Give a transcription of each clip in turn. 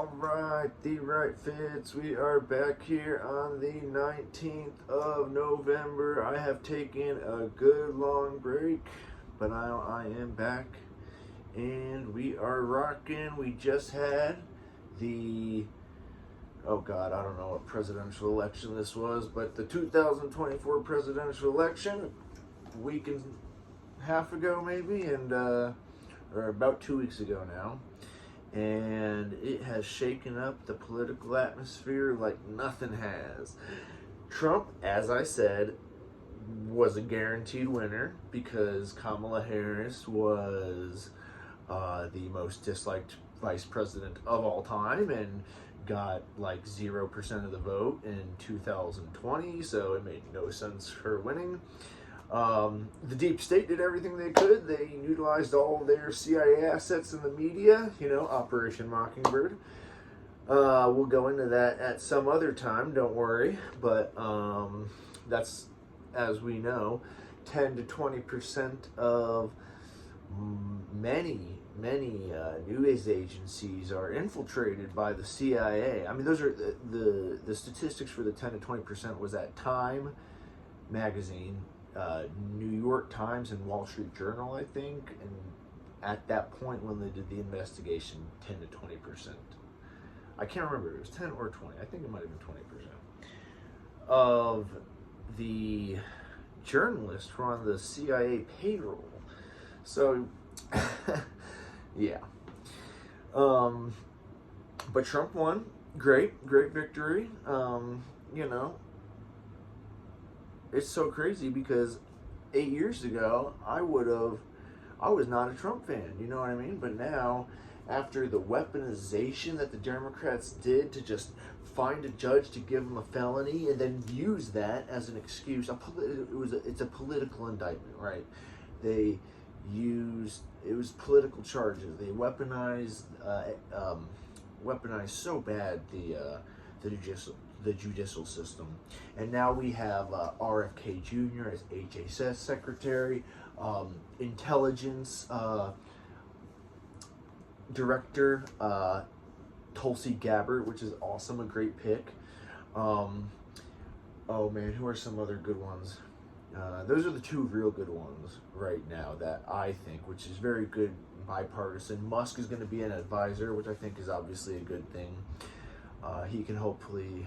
Alright, the right fits. We are back here on the 19th of November. I have taken a good long break, but now I am back and we are rocking. We just had the, oh God, I don't know what presidential election this was, but the 2024 presidential election, a week and a half ago maybe, or about 2 weeks ago now. And it has shaken up the political atmosphere like nothing has. Trump, as I said, was a guaranteed winner because Kamala Harris was the most disliked vice president of all time and got like 0% of the vote in 2020, so it made no sense her winning. The deep state did everything they could. They utilized all their CIA assets in the media, Operation Mockingbird. We'll go into that at some other time, don't worry. But that's, as we know, 10 to 20% of many news agencies are infiltrated by the CIA. I mean, those are the statistics for the 10 to 20% was at Time magazine, New York Times, and Wall Street Journal, I think. And at that point when they did the investigation, 10 to 20%. I can't remember if it was 10 or 20. I think it might have been 20% of the journalists were on the CIA payroll. So, yeah. But Trump won. Great victory. It's so crazy because 8 years ago, I was not a Trump fan, you know what I mean? But now, after the weaponization that the Democrats did to just find a judge to give him a felony and then use that as an excuse, it's a political indictment, right? It was political charges. They weaponized so bad the judicial system. And now we have RFK Jr. as HHS Secretary, Intelligence Director, Tulsi Gabbard, which is awesome, a great pick. Oh man, who are some other good ones? Those are the two real good ones right now that I think, which is very good, bipartisan. Musk is going to be an advisor, which I think is obviously a good thing. He can hopefully...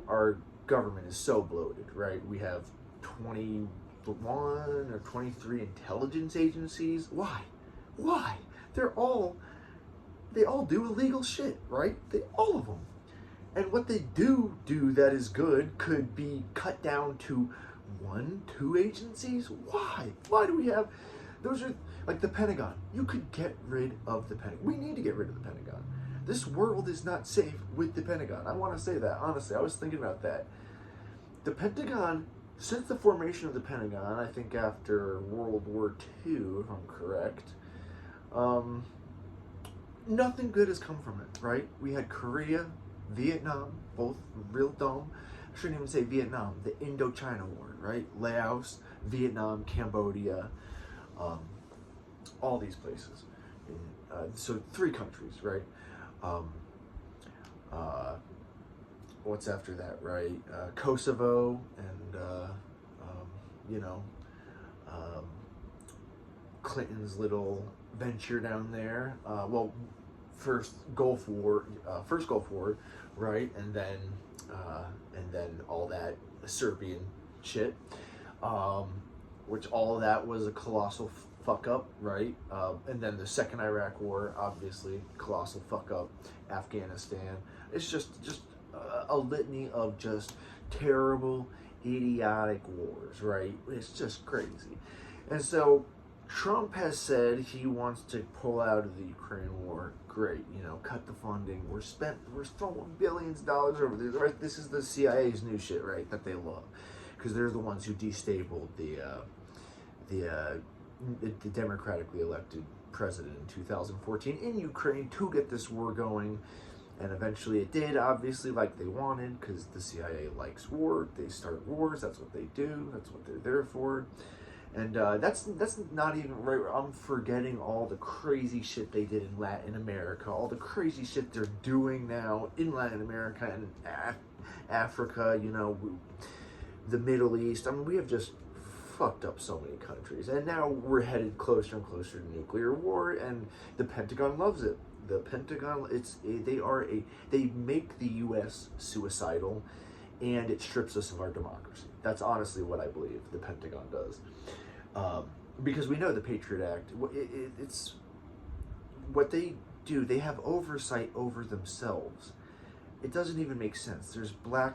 Our government is so bloated, right? We have 21 or 23 intelligence agencies. Why? They all do illegal shit, right? All of them. And what they do that is good could be cut down to 1-2 agencies. Why do we have... Those are like the Pentagon. You could get rid of the Pentagon. We need to get rid of the Pentagon. This world is not safe with the Pentagon. I want to say that, honestly. I was thinking about that. The Pentagon, since the formation of the Pentagon, I think after World War II, if I'm correct, nothing good has come from it, right? We had Korea, Vietnam, both real dumb. I shouldn't even say Vietnam, the Indochina War, right? Laos, Vietnam, Cambodia, all these places. So 3 countries, right? What's after that, right? Kosovo and, Clinton's little venture down there. First Gulf War, right? And then all that Serbian shit, which all of that was a colossal fuck up, right? And then the second Iraq War, obviously, colossal fuck up. Afghanistan. It's just a litany of just terrible, idiotic wars, right? It's just crazy. And so Trump has said he wants to pull out of the Ukraine war. Great, cut the funding. We're throwing billions of dollars over there. Right? This is the CIA's new shit, right? That they love, because they're the ones who destabled the democratically elected president in 2014 in Ukraine to get this war going. And eventually it did, obviously, like they wanted, because the CIA likes war. They start wars. That's what they do. That's what they're there for. And that's not even right. I'm forgetting all the crazy shit they did in Latin America, all the crazy shit they're doing now in Latin America and Africa, you know, the Middle East. I mean, we have just fucked up so many countries, and now we're headed closer and closer to nuclear war, and the Pentagon loves it. The Pentagon, they make the U.S. suicidal, and it strips us of our democracy. That's honestly what I believe the Pentagon does. Because we know the Patriot Act, it's what they do. They have oversight over themselves. It doesn't even make sense. There's black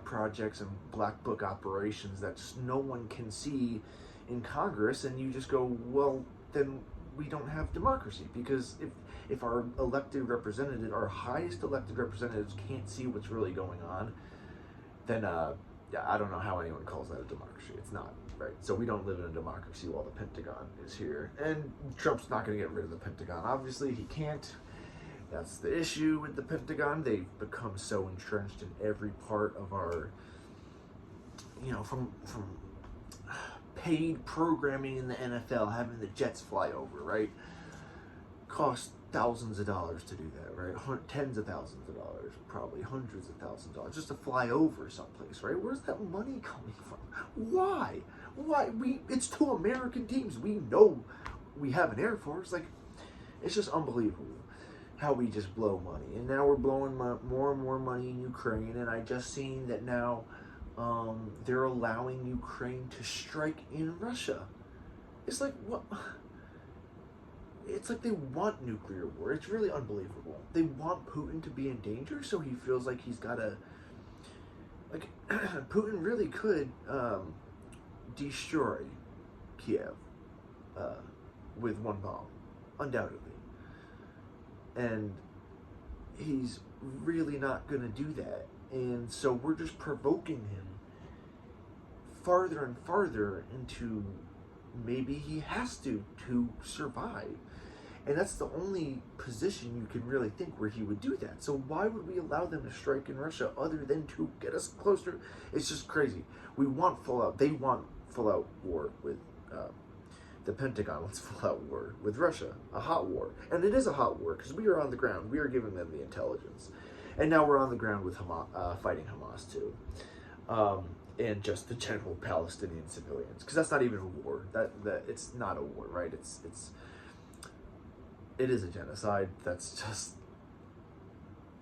projects and black book operations that just no one can see in Congress, and you just go, well, then we don't have democracy, because if our elected representative, our highest elected representatives can't see what's really going on, then I don't know how anyone calls that a democracy. It's not, right? So we don't live in a democracy while the Pentagon is here. And Trump's not going to get rid of the Pentagon. Obviously, he can't. That's the issue with the Pentagon. They've become so entrenched in every part of our, from paid programming in the NFL, having the jets fly over, right? Cost thousands of dollars to do that, right? Tens of thousands of dollars, probably hundreds of thousands of dollars, just to fly over someplace, right? Where's that money coming from? Why? It's two American teams. We know we have an Air Force. Like, it's just unbelievable how we just blow money. And now we're blowing more and more money in Ukraine, and I just seen that now they're allowing Ukraine to strike in Russia. It's like, what? It's like they want nuclear war. It's really unbelievable. They want Putin to be in danger, so he feels like he's got to, like, Putin really could destroy Kiev with one bomb, undoubtedly. And he's really not going to do that. And so we're just provoking him farther and farther into maybe he has to survive. And that's the only position you can really think where he would do that. So why would we allow them to strike in Russia other than to get us closer? It's just crazy. We want full out. They want full out war with the Pentagon. Wants full out war with Russia, a hot war, and it is a hot war because we are on the ground. We are giving them the intelligence, and now we're on the ground with Hamas, fighting Hamas too. And just the general Palestinian civilians, because that's not even a war. That it's not a war, right? It is a genocide. That's just,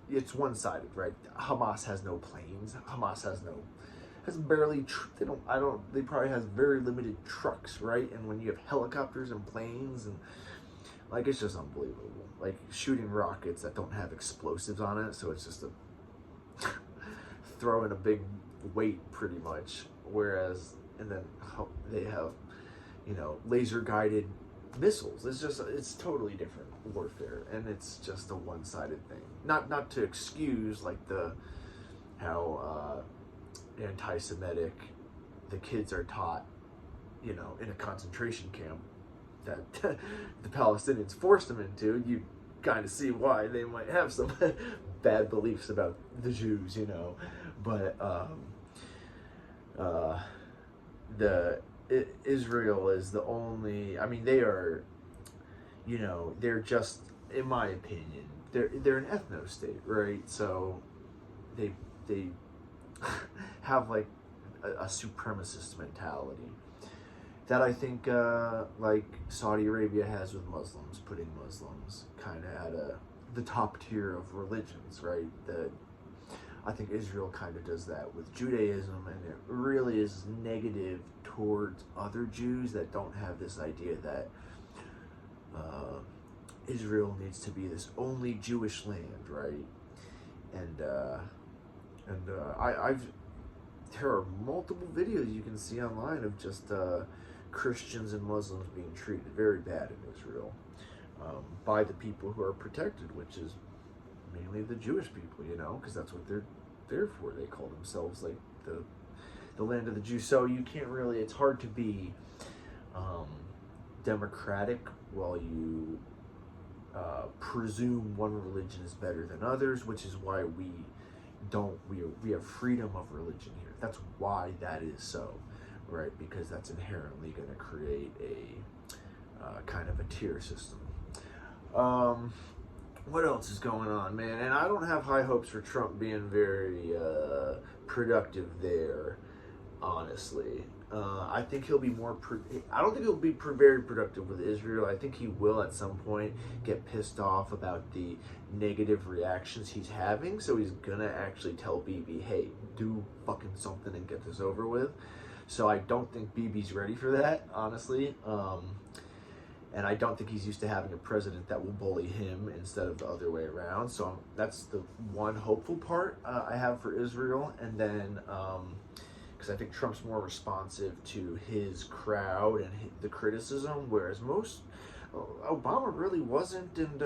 it's one-sided, right? Hamas has no planes. Hamas has barely. They probably has very limited trucks, right? And when you have helicopters and planes and, like, it's just unbelievable. Like, shooting rockets that don't have explosives on it, so it's just throwing a big weight pretty much. Whereas, and then they have, laser guided missiles. It's totally different warfare, and it's just a one-sided thing. Not to excuse like how anti-Semitic the kids are taught, in a concentration camp that the Palestinians forced them into. You kind of see why they might have some bad beliefs about the Jews, but Israel is the only. I mean, they are, they're just, in my opinion, they're an ethno state, right? So they have like a supremacist mentality that I think like Saudi Arabia has with Muslims, putting Muslims kind of at the top tier of religions, right? I think Israel kind of does that with Judaism, and it really is negative towards other Jews that don't have this idea that Israel needs to be this only Jewish land, right? And there are multiple videos you can see online of just Christians and Muslims being treated very bad in Israel by the people who are protected, which is mainly the Jewish people, because that's what they're there for. They call themselves like the land of the Jews. So you can't really, it's hard to be democratic while you presume one religion is better than others, which is why we have freedom of religion here. That's why that is so, right? Because that's inherently going to create a kind of a tier system. What else is going on, man? And I don't have high hopes for Trump being very productive there, honestly. I think he'll be more. I don't think he'll be very productive with Israel. I think he will at some point get pissed off about the negative reactions he's having. So he's gonna actually tell Bibi, "Hey, do fucking something and get this over with." So I don't think Bibi's ready for that, honestly. And I don't think he's used to having a president that will bully him instead of the other way around. So that's the one hopeful part I have for Israel. And then, because I think Trump's more responsive to his crowd and the criticism, whereas Obama really wasn't, and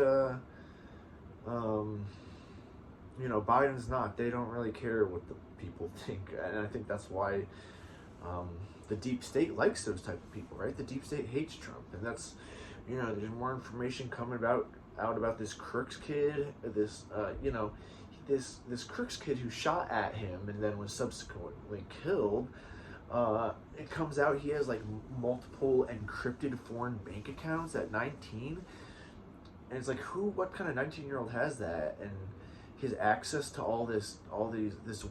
Biden's not. They don't really care what the people think, and I think that's why the deep state likes those type of people, right? The deep state hates Trump, and that's, there's more information coming out about this Crooks kid, this Crooks kid who shot at him and then was subsequently killed. It comes out he has like multiple encrypted foreign bank accounts at 19, and it's like, what kind of 19-year-old has that? And his access to all this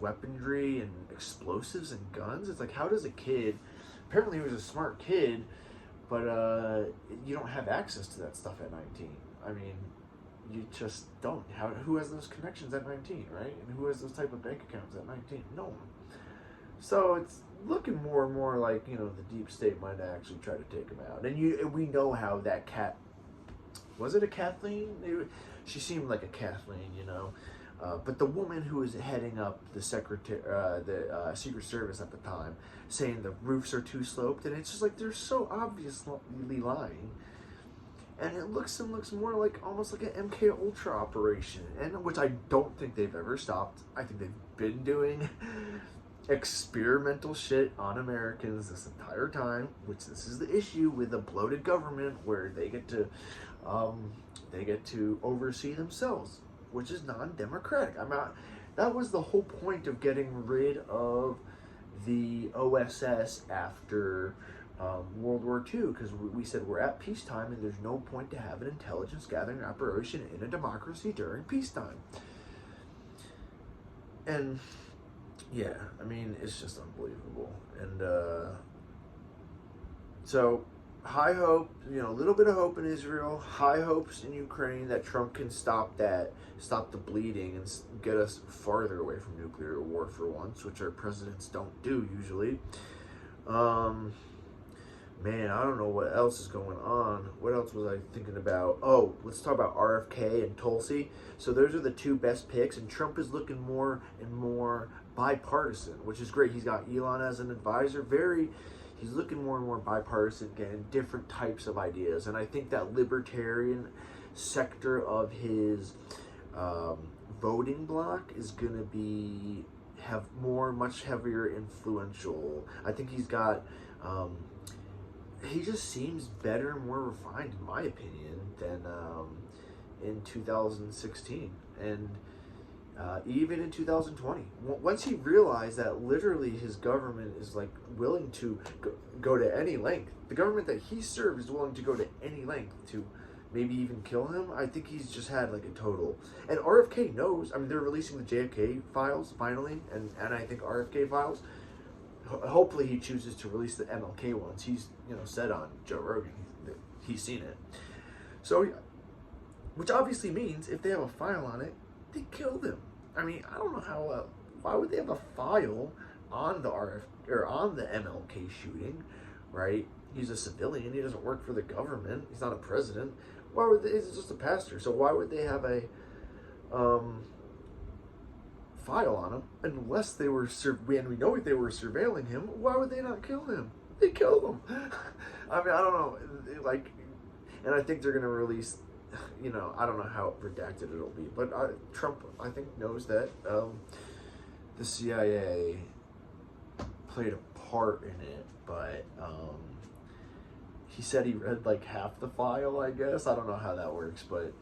weaponry and explosives and guns. It's like, how does a kid? Apparently, he was a smart kid, but you don't have access to that stuff at 19. I mean, you just don't. Who has those connections at 19, right? And who has those type of bank accounts at 19? No one. So it's looking more and more like, the deep state might actually try to take him out. And we know how that cat, was it a Kathleen? She seemed like a Kathleen, but the woman who was heading up the Secret Service at the time, saying the roofs are too sloped, and it's just like, they're so obviously lying. And it looks more like almost like an MK Ultra operation, and which I don't think they've ever stopped. I think they've been doing experimental shit on Americans this entire time, which this is the issue with a bloated government where they get to oversee themselves, which is non-democratic. That was the whole point of getting rid of the OSS after World War II, because we said we're at peacetime and there's no point to have an intelligence gathering operation in a democracy during peacetime. And yeah, it's just unbelievable. And so high hope, a little bit of hope in Israel, high hopes in Ukraine that Trump can stop the bleeding and get us farther away from nuclear war for once, which our presidents don't do usually. Man, I don't know what else is going on. What else was I thinking about? Oh, let's talk about RFK and Tulsi. So those are the two best picks, and Trump is looking more and more bipartisan, which is great. He's got Elon as an advisor. He's looking more and more bipartisan, getting different types of ideas. And I think that libertarian sector of his voting bloc is going to have much heavier influential. I think he's got, he just seems better and more refined, in my opinion, than in 2016. And even in 2020, once he realized that literally his government is like willing to go to any length, the government that he served is willing to go to any length to maybe even kill him. I think he's just had like a total, and RFK knows. They're releasing the JFK files finally, and I think RFK files. Hopefully he chooses to release the MLK ones. He's said on Joe Rogan he's seen it. So, which obviously means if they have a file on it, they killed him. I don't know how. Why would they have a file on the on the MLK shooting, right? He's a civilian. He doesn't work for the government. He's not a president. Why would he's just a pastor? So why would they have a file on him unless they were and we know they were surveilling him? Why would they not kill him? They killed him. I don't know. And I think they're gonna release. I don't know how redacted it'll be, but Trump, I think, knows that the CIA played a part in it, but he said he read like half the file, I guess. I don't know how that works, but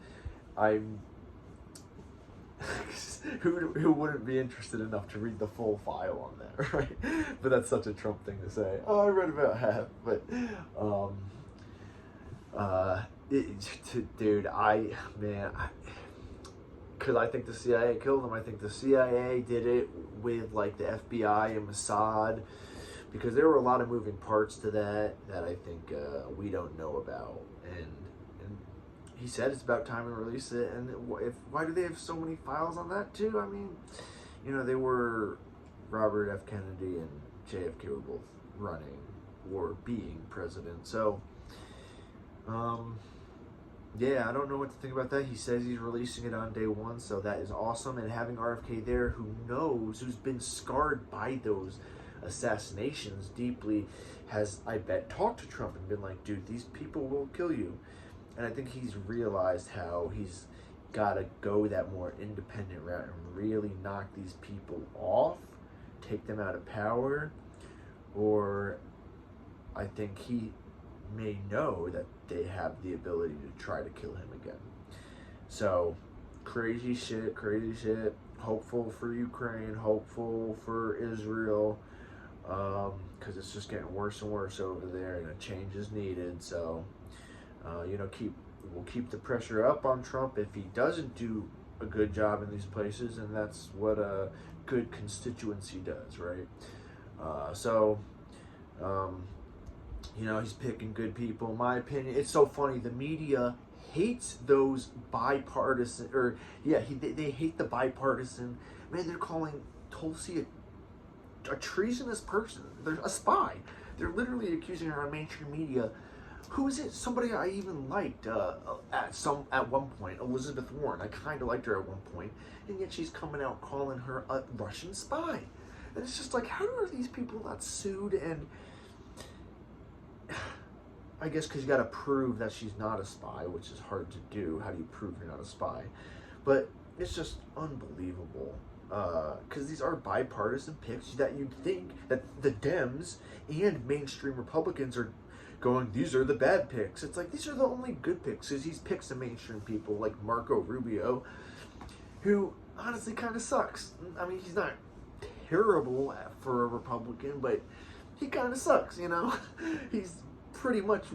who wouldn't be interested enough to read the full file on that, right? But that's such a Trump thing to say. Oh, I read about half, but dude, because I think the CIA killed him. I think the CIA did it with like the FBI and Mossad, because there were a lot of moving parts to that I think we don't know about. And he said it's about time to release it. And why do they have so many files on that too? I mean, you know, they were Robert F. Kennedy and JFK were both running or being president. So, yeah, I don't know what to think about that. He says he's releasing it on day one, so that is awesome. And having RFK there, who's been scarred by those assassinations deeply, has, I bet, talked to Trump and been like, dude, these people will kill you. And I think he's realized how he's got to go that more independent route and really knock these people off, take them out of power, or I think he may know that they have the ability to try to kill him again. So, crazy shit. Hopeful for Ukraine, hopeful for Israel, because it's just getting worse and worse over there, and a change is needed. So, you know, we'll keep the pressure up on Trump if he doesn't do a good job in these places, and that's what a good constituency does, right? You know, he's picking good people, in my opinion. It's so funny. The media hates those bipartisan, they hate the bipartisan. Man, they're calling Tulsi a treasonous person. They're a spy. They're literally accusing her on mainstream media. Who is it? Somebody I even liked at one point, Elizabeth Warren. I kind of liked her at one point, and yet she's coming out calling her a Russian spy. And it's just like, how are these people not sued? And I guess because you got to prove that she's not a spy, which is hard to do. How do you prove you're not a spy? But it's just unbelievable. Because these are bipartisan picks that you'd think that the Dems and mainstream Republicans are going, these are the bad picks. It's like, these are the only good picks, because he's picked some mainstream people like Marco Rubio, who honestly kind of sucks. I mean, he's not terrible for a Republican, but he kind of sucks, you know? He's pretty much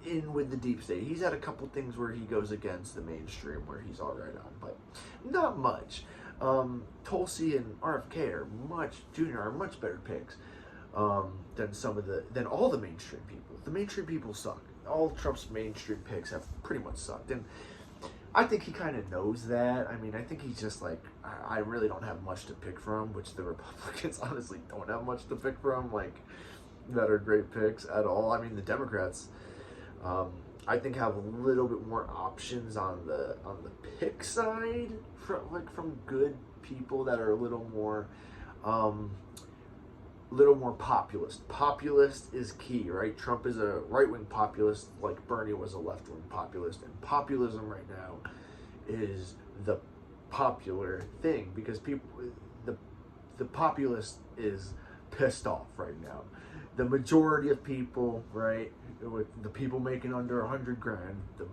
in with the deep state. He's had a couple things where he goes against the mainstream where he's all right on, but not much. Tulsi and RFK are much better picks than all the mainstream people. The mainstream people suck. All Trump's mainstream picks have pretty much sucked, and I think he kind of knows that. I mean, I think he's just like, I really don't have much to pick from, which the Republicans honestly don't have much to pick from, like, that are great picks at all. I mean, the Democrats, I think, have a little bit more options on the pick side from good people that are a little more populist. Populist is key, right? Trump is a right-wing populist, like Bernie was a left-wing populist, and populism right now is the popular thing, because the populist is pissed off right now. The majority of people, right, with the people making under 100 grand, the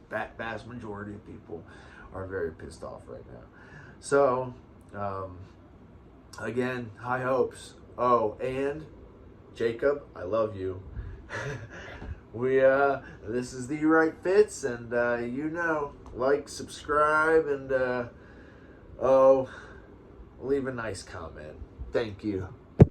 vast majority of people are very pissed off right now. So, again, high hopes. Oh, and Jacob, I love you. This is the Right Fits, and you know, like, subscribe, and leave a nice comment. Thank you.